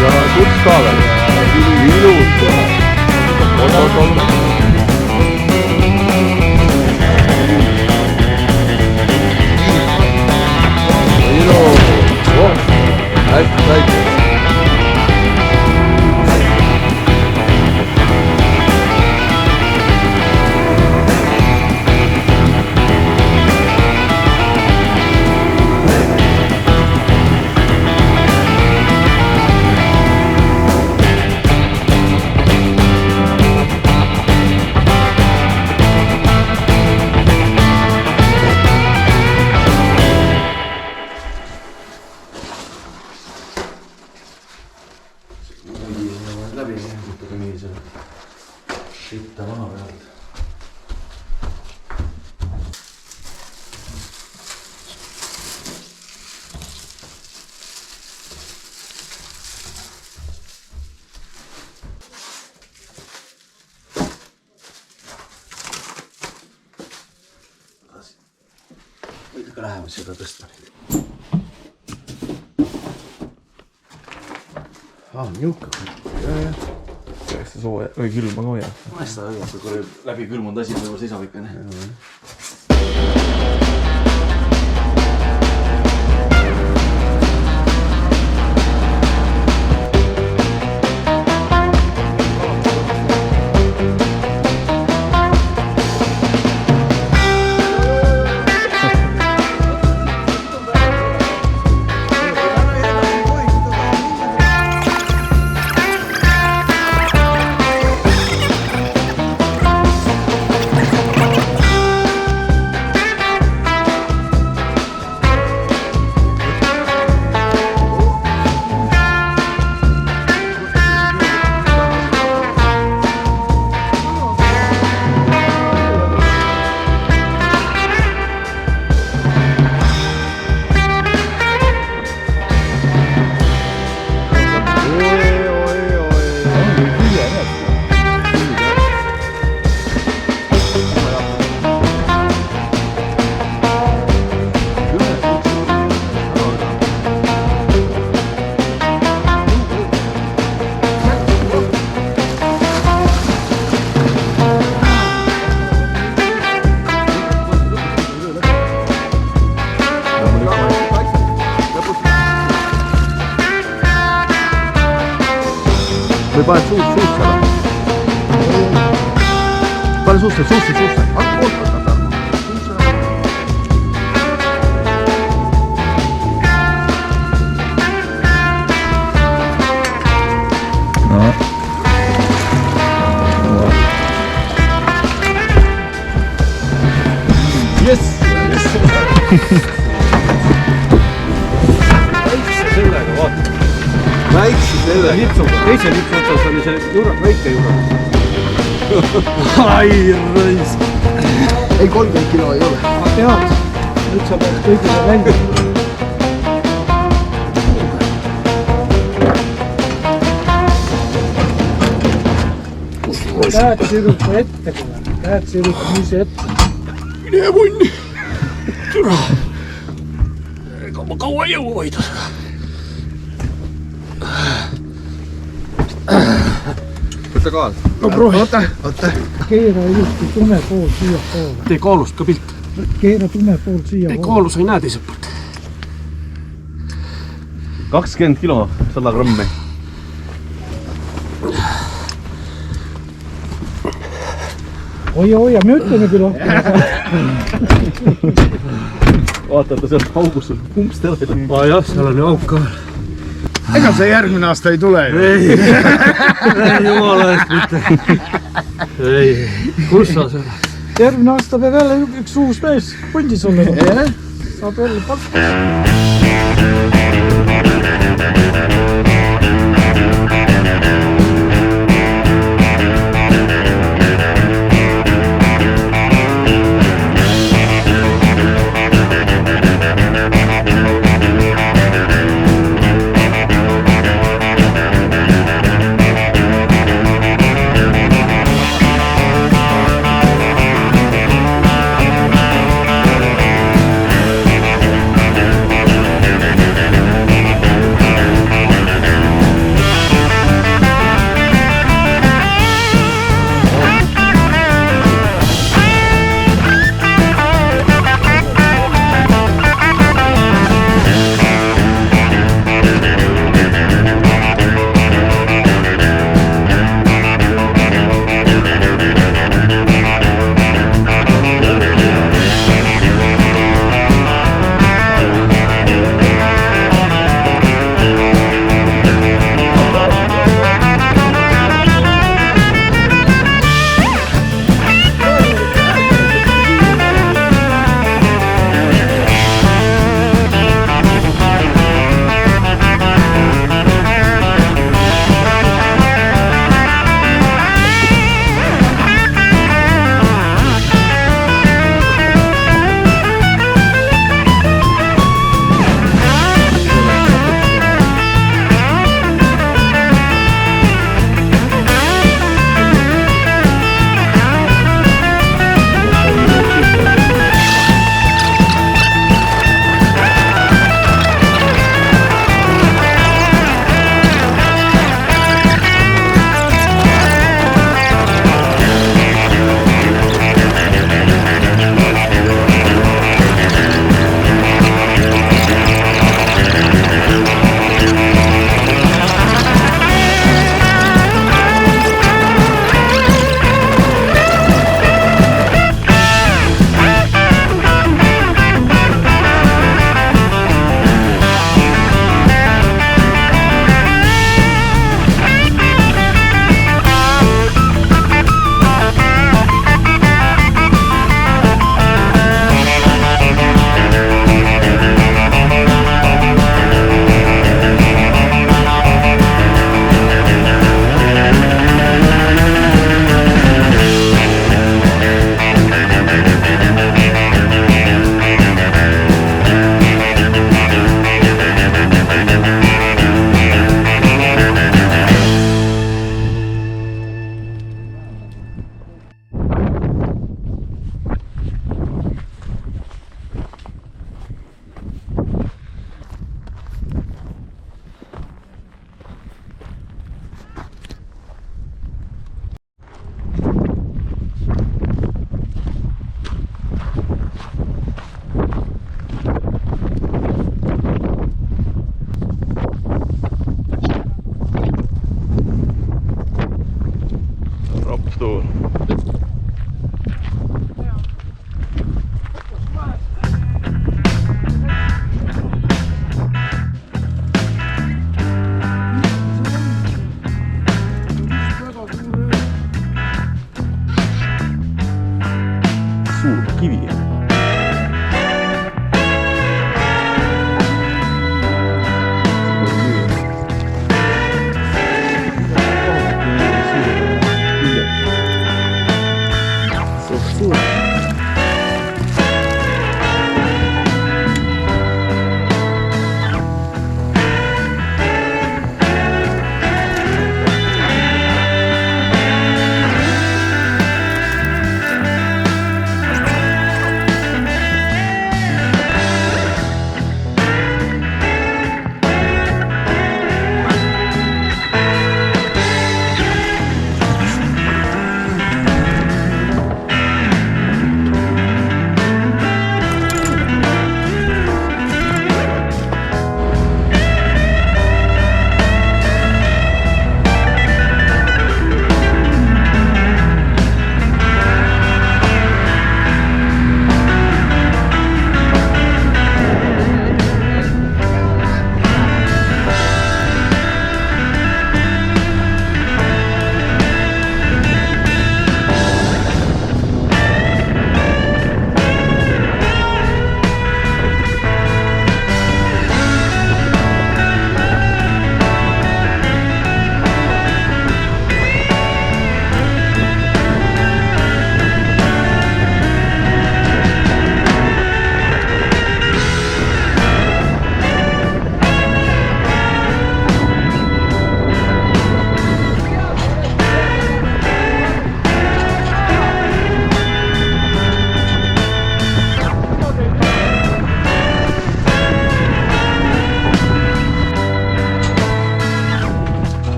ja kurss ka veel. Ilus. Oot. Hästi väike. Sitta vana pealt. Võid ikka lähemalt seda tõsta nüüd. Niuka. Eks see sooja või külma ka hoia. Ma seda õigus, kui läbi külmunud asi võib-olla seisab ikka. Või paned suusse või? Pane suusse. No. Yes! Väikse sellega, vaata. Väikse sellega. Teise lipsu otsas oli see väike juura. Ai, raisk. Ei 30 kilo ei ole. Ma tean, nüüd sa peaks kõigile välja. Käed siruta ette, käed siruta niisi ette. Mine munni. Türa. Ega ma kaua ei jõu hoida. Võtta kaal. No prohi. Oota. Keera ilusti tume pool siia poole. Tee kaalust ka pilt. Keera tume pool siia poole. Kaalu sa ei näe teiselt poolt. 20 kilo, 100 grammi. Hoia, me ütleme küll. Vaata, et ta sealt augus sul kumps terve. Jah, seal on ju auk ka. Ega see järgmine aasta ei tule ju. Ei, jumala eest mitte. Ei, kus sa seda? Järgmine aasta peab jälle üks uus mees pundis olema. Saab jälle palka.